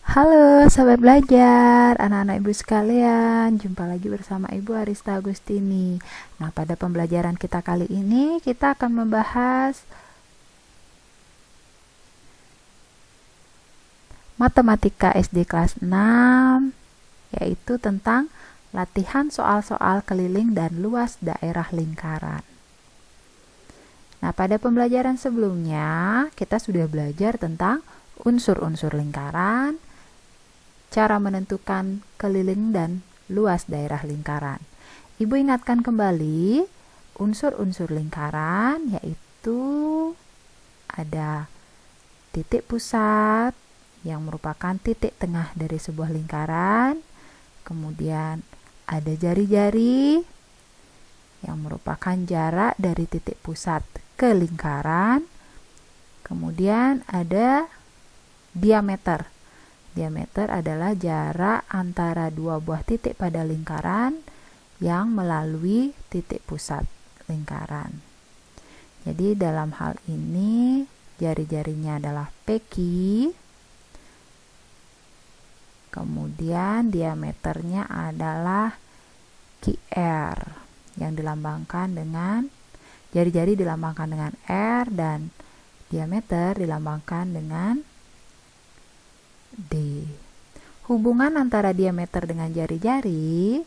Halo sahabat belajar, anak-anak ibu sekalian, jumpa lagi bersama Ibu Arista Agustini. Nah, pada pembelajaran kita kali ini kita akan membahas matematika SD kelas 6, yaitu tentang latihan soal-soal keliling dan luas daerah lingkaran. Nah, pada pembelajaran sebelumnya kita sudah belajar tentang unsur-unsur lingkaran, cara menentukan keliling dan luas daerah lingkaran. Ibu ingatkan kembali unsur-unsur lingkaran, yaitu ada titik pusat yang merupakan titik tengah dari sebuah lingkaran, kemudian ada jari-jari yang merupakan jarak dari titik pusat ke lingkaran, kemudian ada diameter. Diameter adalah jarak antara dua buah titik pada lingkaran yang melalui titik pusat lingkaran. Jadi dalam hal ini jari-jarinya adalah peki, kemudian diameternya adalah QR yang dilambangkan dengan jari-jari dilambangkan dengan R dan diameter dilambangkan dengan D. Hubungan antara diameter dengan jari-jari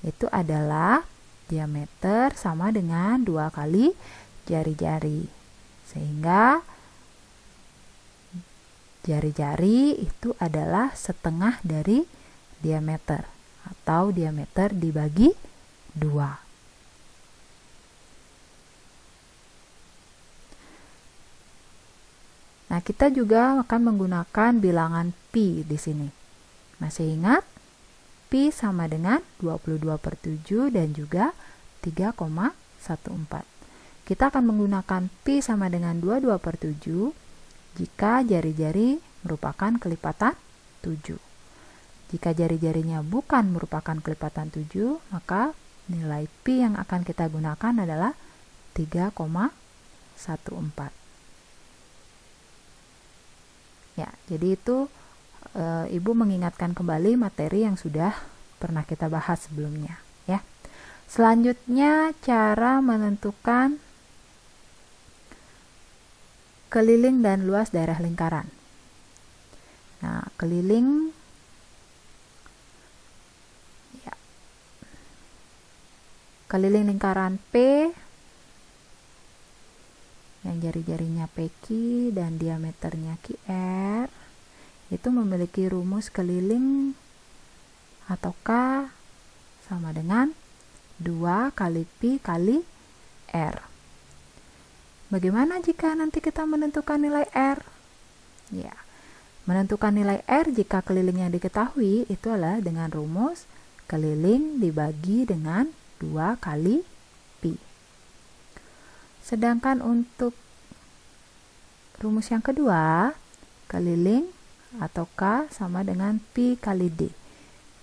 itu adalah diameter sama dengan 2 kali jari-jari. Sehingga jari-jari itu adalah setengah dari diameter atau diameter dibagi 2. Nah, kita juga akan menggunakan bilangan pi di sini. Masih ingat? Pi sama dengan 22/7 dan juga 3,14. Kita akan menggunakan pi sama dengan 22/7 jika jari-jari merupakan kelipatan 7. Jika jari-jarinya bukan merupakan kelipatan 7, maka nilai pi yang akan kita gunakan adalah 3,14. Ya, jadi itu Ibu mengingatkan kembali materi yang sudah pernah kita bahas sebelumnya, ya. Selanjutnya cara menentukan keliling dan luas daerah lingkaran. Nah, keliling ya. Keliling lingkaran P yang jari-jarinya peki dan diameternya QR itu memiliki rumus keliling atau K sama dengan 2 kali pi kali R. Bagaimana jika nanti kita menentukan nilai R? Ya, menentukan nilai R jika keliling yang diketahui itu adalah dengan rumus keliling dibagi dengan 2 kali pi. Sedangkan untuk rumus yang kedua, keliling atau K sama dengan pi kali D.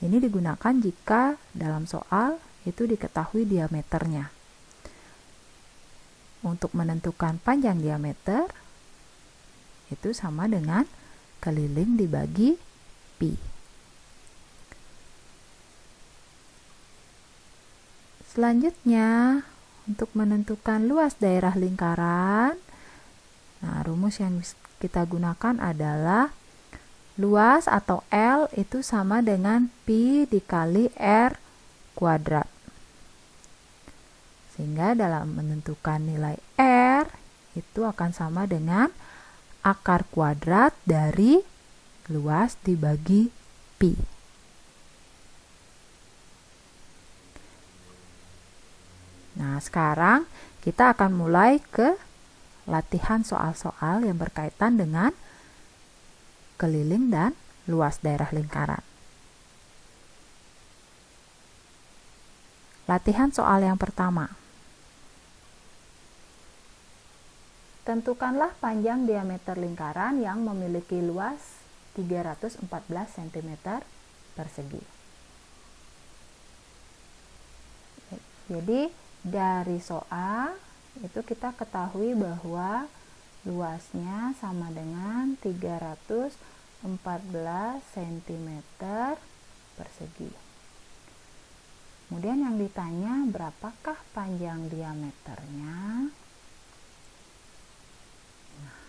Ini digunakan jika dalam soal itu diketahui diameternya. Untuk menentukan panjang diameter, itu sama dengan keliling dibagi pi. Selanjutnya, untuk menentukan luas daerah lingkaran, nah rumus yang kita gunakan adalah luas atau L itu sama dengan pi dikali R kuadrat. Sehingga dalam menentukan nilai R itu akan sama dengan akar kuadrat dari luas dibagi pi. Nah, sekarang kita akan mulai ke latihan soal-soal yang berkaitan dengan keliling dan luas daerah lingkaran. Latihan soal yang pertama. Tentukanlah panjang diameter lingkaran yang memiliki luas 314 cm persegi. Jadi, dari soal itu kita ketahui bahwa luasnya sama dengan 314 cm persegi. Kemudian yang ditanya berapakah panjang diameternya. Nah,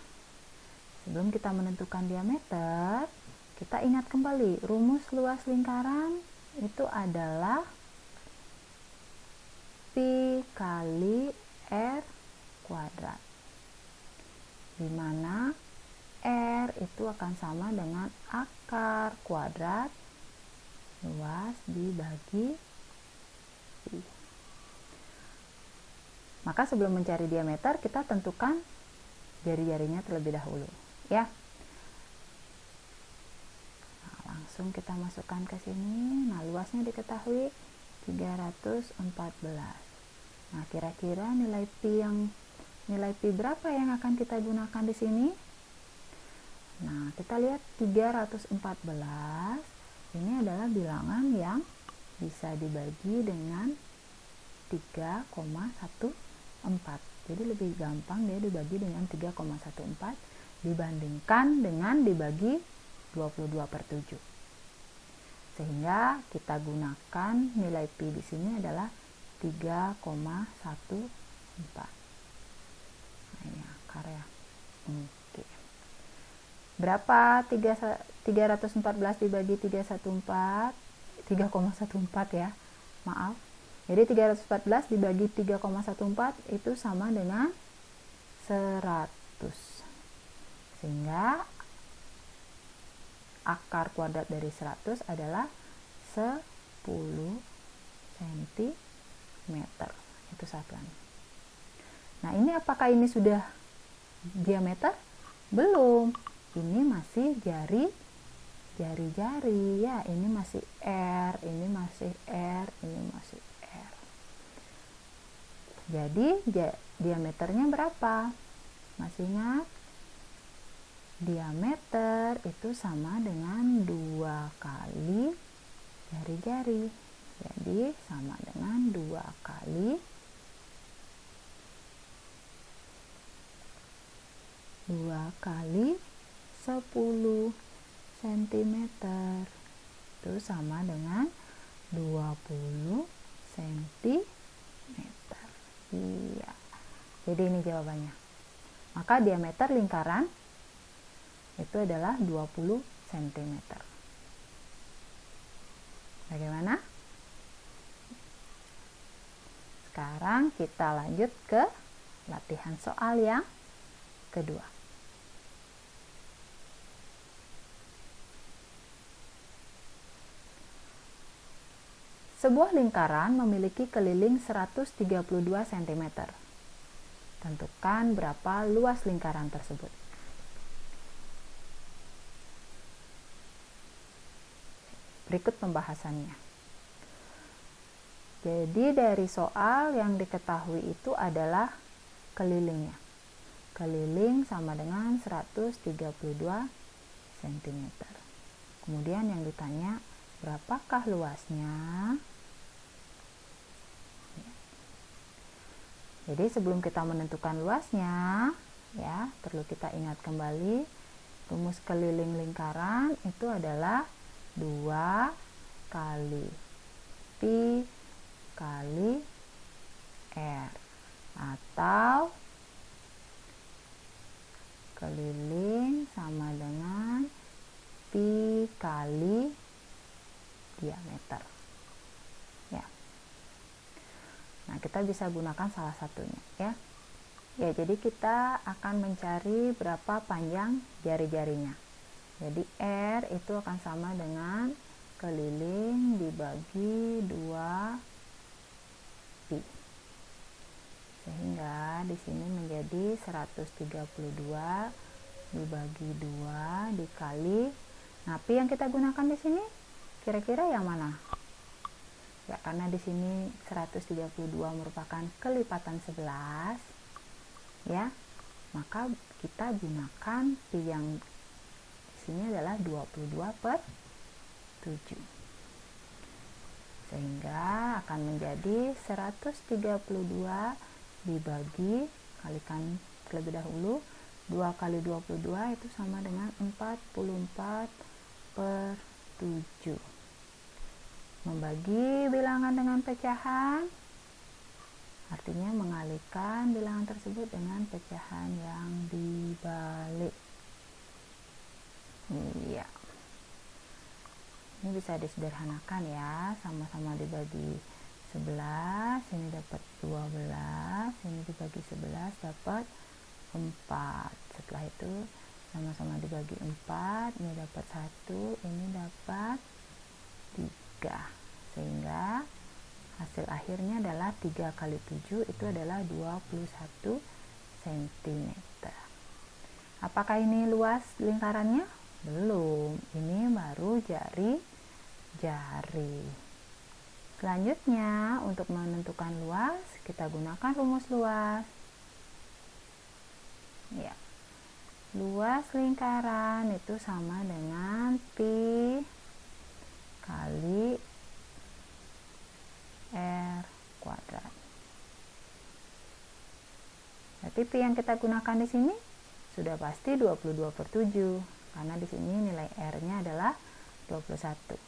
sebelum kita menentukan diameter, kita ingat kembali rumus luas lingkaran itu adalah pi kali r kuadrat, di mana r itu akan sama dengan akar kuadrat luas dibagi pi. Maka sebelum mencari diameter, kita tentukan jari-jarinya terlebih dahulu, ya. Nah, langsung kita masukkan ke sini. Nah, luasnya diketahui 314. Nah, kira-kira nilai pi berapa yang akan kita gunakan di sini? Nah, kita lihat 314 ini adalah bilangan yang bisa dibagi dengan 3,14. Jadi lebih gampang dia dibagi dengan 3,14 dibandingkan dengan dibagi 22/7. Sehingga kita gunakan nilai pi di sini adalah 3,14. Nah, ini akar ya. Oke. Berapa 314 dibagi 3,14 ya. Maaf. Jadi 314 dibagi 3,14 itu sama dengan 100. Sehingga akar kuadrat dari 100 adalah 10 cm. Itu satuannya. Nah, ini apakah ini sudah diameter? Belum. Ini masih jari-jari ya. Ini masih R, ini masih R, ini masih R. Jadi diameternya berapa? Masih ingat? Diameter itu sama dengan 2 kali jari-jari. Jadi sama dengan 2 kali 10 cm. Itu sama dengan 20 cm. Iya. Jadi ini jawabannya. Maka diameter lingkaran itu adalah 20 cm. Bagaimana? Sekarang kita lanjut ke latihan soal yang kedua. Sebuah lingkaran memiliki keliling 132 cm. Tentukan berapa luas lingkaran tersebut. Berikut pembahasannya. Jadi dari soal yang diketahui itu adalah kelilingnya. Keliling sama dengan 132 cm. Kemudian yang ditanya berapakah luasnya? Jadi sebelum kita menentukan luasnya, ya, perlu kita ingat kembali rumus keliling lingkaran itu adalah 2 kali pi kali R, atau keliling sama dengan pi kali diameter. Ya. Nah, kita bisa gunakan salah satunya, ya. Ya, jadi kita akan mencari berapa panjang jari-jarinya. Jadi R itu akan sama dengan keliling dibagi 2 pi. Sehingga di sini menjadi 132 dibagi 2 dikali. Nah, pi yang kita gunakan di sini kira-kira yang mana? Ya, karena di sini 132 merupakan kelipatan 11, ya. Maka kita gunakan pi yang di sini adalah 22/7. Sehingga akan menjadi 132 dibagi, kalikan terlebih dahulu 2 kali 22 itu sama dengan 44/7. Membagi bilangan dengan pecahan artinya mengalihkan bilangan tersebut dengan pecahan yang dibalik. Iya. Ini bisa disederhanakan ya, sama-sama dibagi 11, ini dapat 12, ini dibagi 11 dapat 4. Setelah itu sama-sama dibagi 4, ini dapat 1, ini dapat 3. Sehingga hasil akhirnya adalah 3 kali 7 itu adalah 21 cm. Apakah ini luas lingkarannya? Belum, ini baru jari-jari. Selanjutnya, untuk menentukan luas, kita gunakan rumus luas. Ya. Luas lingkaran itu sama dengan pi kali R kuadrat. Berarti pi yang kita gunakan di sini sudah pasti 22/7, karena di sini nilai R-nya adalah 21.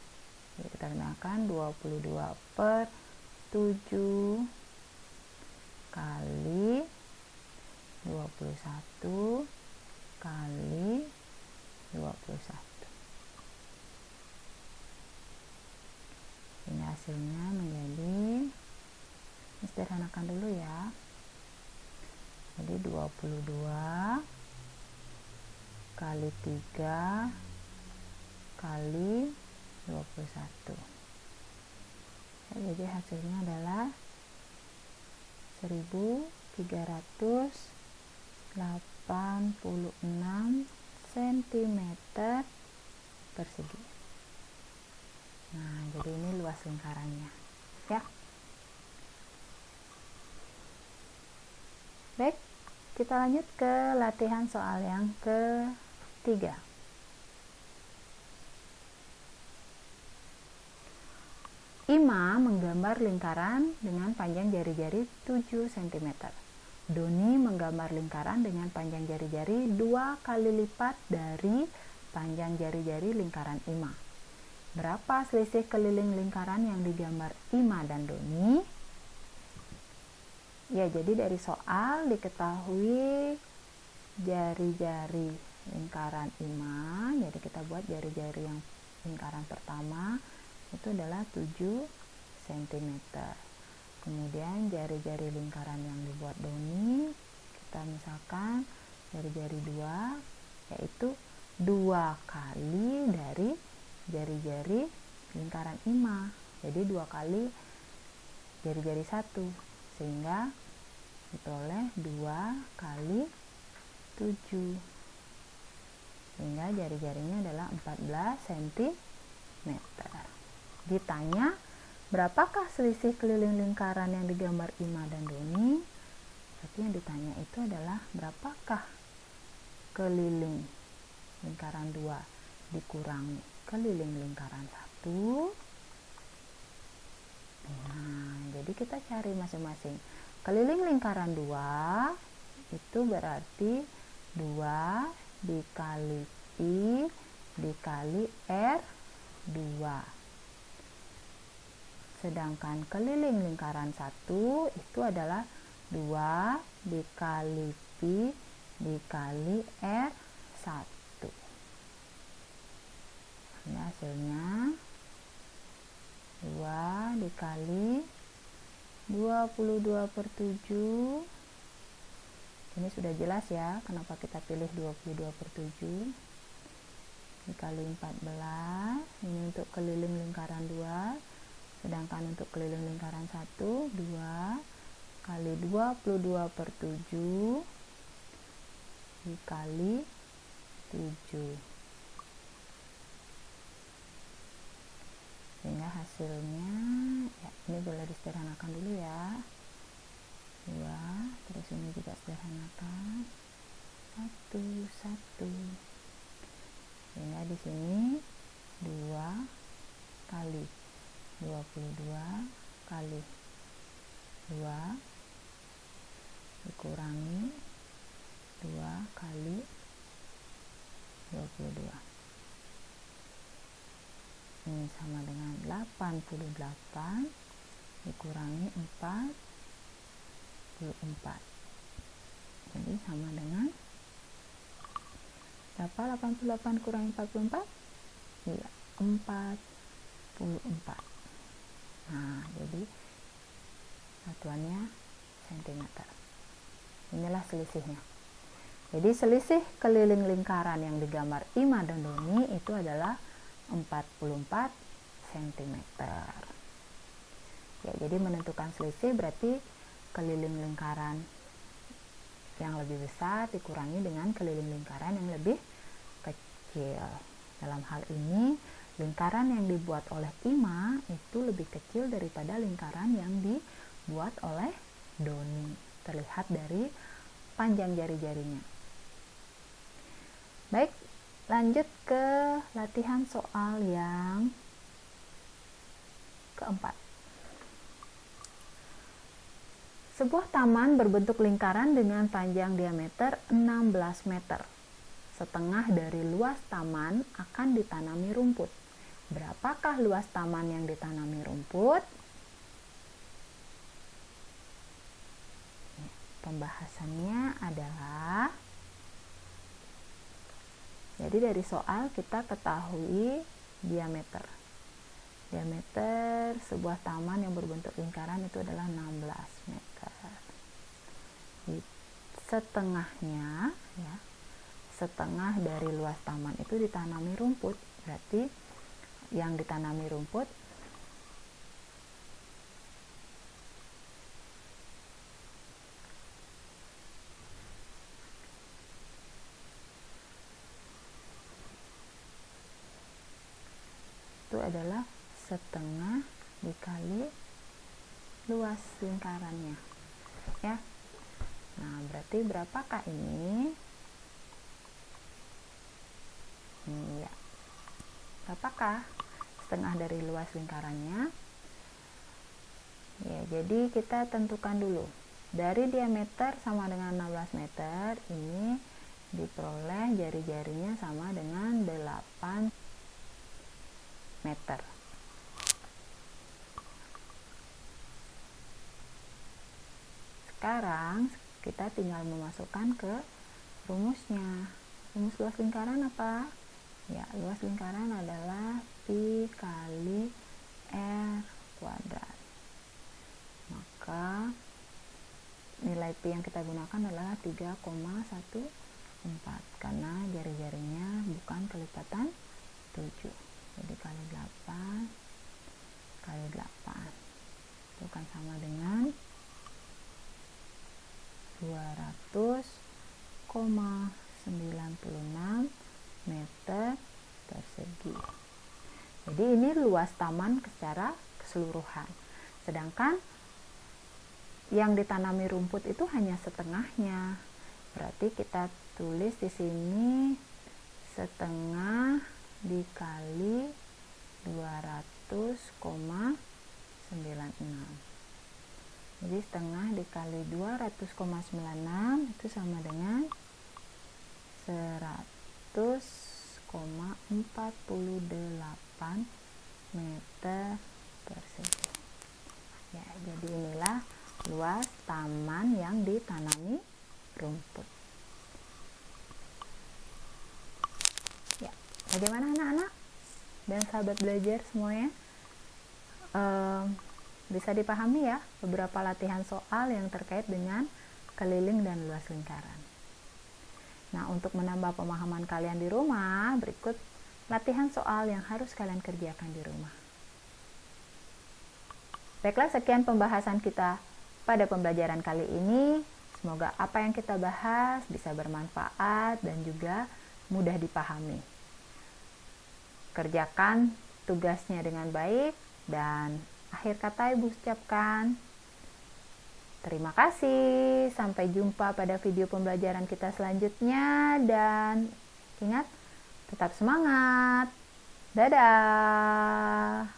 Jadi kita gunakan 22/7 kali 21 kali 21. Ini hasilnya menjadi, sederhanakan dulu ya. Jadi 22 kali 3 kali 21. Jadi hasilnya adalah 1386 cm persegi. Nah, jadi ini luas lingkarannya ya. Baik, kita lanjut ke latihan soal yang ketiga. Ima menggambar lingkaran dengan panjang jari-jari 7 cm. Doni menggambar lingkaran dengan panjang jari-jari 2 kali lipat dari panjang jari-jari lingkaran Ima. Berapa selisih keliling lingkaran yang digambar Ima dan Doni? Ya, jadi dari soal diketahui jari-jari lingkaran Ima. Jadi kita buat jari-jari yang lingkaran pertama itu adalah 7 cm. Kemudian jari-jari lingkaran yang dibuat Doni, kita misalkan jari-jari 2, yaitu 2 kali dari jari-jari lingkaran Ima. Jadi 2 kali jari-jari 1, sehingga diperoleh 2 kali 7, sehingga jari-jarinya adalah 14 cm. Ditanya, berapakah selisih keliling lingkaran yang digambar Ima dan Doni? Berarti yang ditanya itu adalah berapakah keliling lingkaran 2 dikurangi keliling lingkaran 1. Nah, jadi kita cari masing-masing. Keliling lingkaran 2 itu berarti 2 dikali pi dikali R2. Sedangkan keliling lingkaran 1 itu adalah 2 dikali pi dikali R1. Ini hasilnya 2 dikali 22/7. Ini sudah jelas ya kenapa kita pilih 22/7. Dikali 14. Ini untuk keliling lingkaran 2. Sedangkan untuk keliling lingkaran 1, 2 kali 22/7 dikali 7. Sehingga hasilnya, ya, ini boleh disederhanakan dulu ya. 2, terus ini juga sederhanakan. 1, 1. Sehingga di sini 2 kali 22 kali 2 dikurangi 2 kali 22. Ini sama dengan 88 dikurangi 44. Jadi sama dengan berapa 88 kurangi 44? Iya, 44. Nah, jadi satuannya sentimeter. Inilah selisihnya. Jadi selisih keliling lingkaran yang digambar Ima dan Doni itu adalah 44 cm. Ya, jadi menentukan selisih berarti keliling lingkaran yang lebih besar dikurangi dengan keliling lingkaran yang lebih kecil. Dalam hal ini, lingkaran yang dibuat oleh Ima itu lebih kecil daripada lingkaran yang dibuat oleh Doni. Terlihat dari panjang jari-jarinya. Baik, lanjut ke latihan soal yang keempat. Sebuah taman berbentuk lingkaran dengan panjang diameter 16 meter. Setengah dari luas taman akan ditanami rumput. Berapakah luas taman yang ditanami rumput? Pembahasannya adalah, jadi dari soal kita ketahui diameter. Diameter sebuah taman yang berbentuk lingkaran itu adalah 16 meter. Setengahnya, ya, setengah dari luas taman itu ditanami rumput. Berarti yang ditanami rumput itu adalah setengah dikali luas lingkarannya, ya. Nah, berarti berapakah ini? Ya, berapakah setengah dari luas lingkarannya? Ya, jadi kita tentukan dulu. Dari diameter sama dengan 16 meter, ini diperoleh jari-jarinya sama dengan 8 meter. Sekarang kita tinggal memasukkan ke rumusnya. Rumus luas lingkaran apa? Ya, luas lingkaran adalah pi kali r kuadrat. Maka nilai pi yang kita gunakan adalah 3,14 karena jari-jarinya bukan kelipatan 7. Jadi kali 8 kali 8 itu kan sama dengan 200,96 meter persegi. Jadi ini luas taman secara keseluruhan. Sedangkan yang ditanami rumput itu hanya setengahnya. Berarti kita tulis di sini setengah dikali 200,96. Jadi setengah dikali 200,96 itu sama dengan 100,48 meter persegi. Ya, jadi inilah luas taman yang ditanami rumput. Ya, bagaimana anak-anak dan sahabat belajar semuanya? Bisa dipahami ya beberapa latihan soal yang terkait dengan keliling dan luas lingkaran. Nah, untuk menambah pemahaman kalian di rumah, berikut latihan soal yang harus kalian kerjakan di rumah. Baiklah, sekian pembahasan kita pada pembelajaran kali ini. Semoga apa yang kita bahas bisa bermanfaat dan juga mudah dipahami. Kerjakan tugasnya dengan baik dan akhir kata Ibu ucapkan terima kasih. Sampai jumpa pada video pembelajaran kita selanjutnya dan ingat, tetap semangat. Dadah.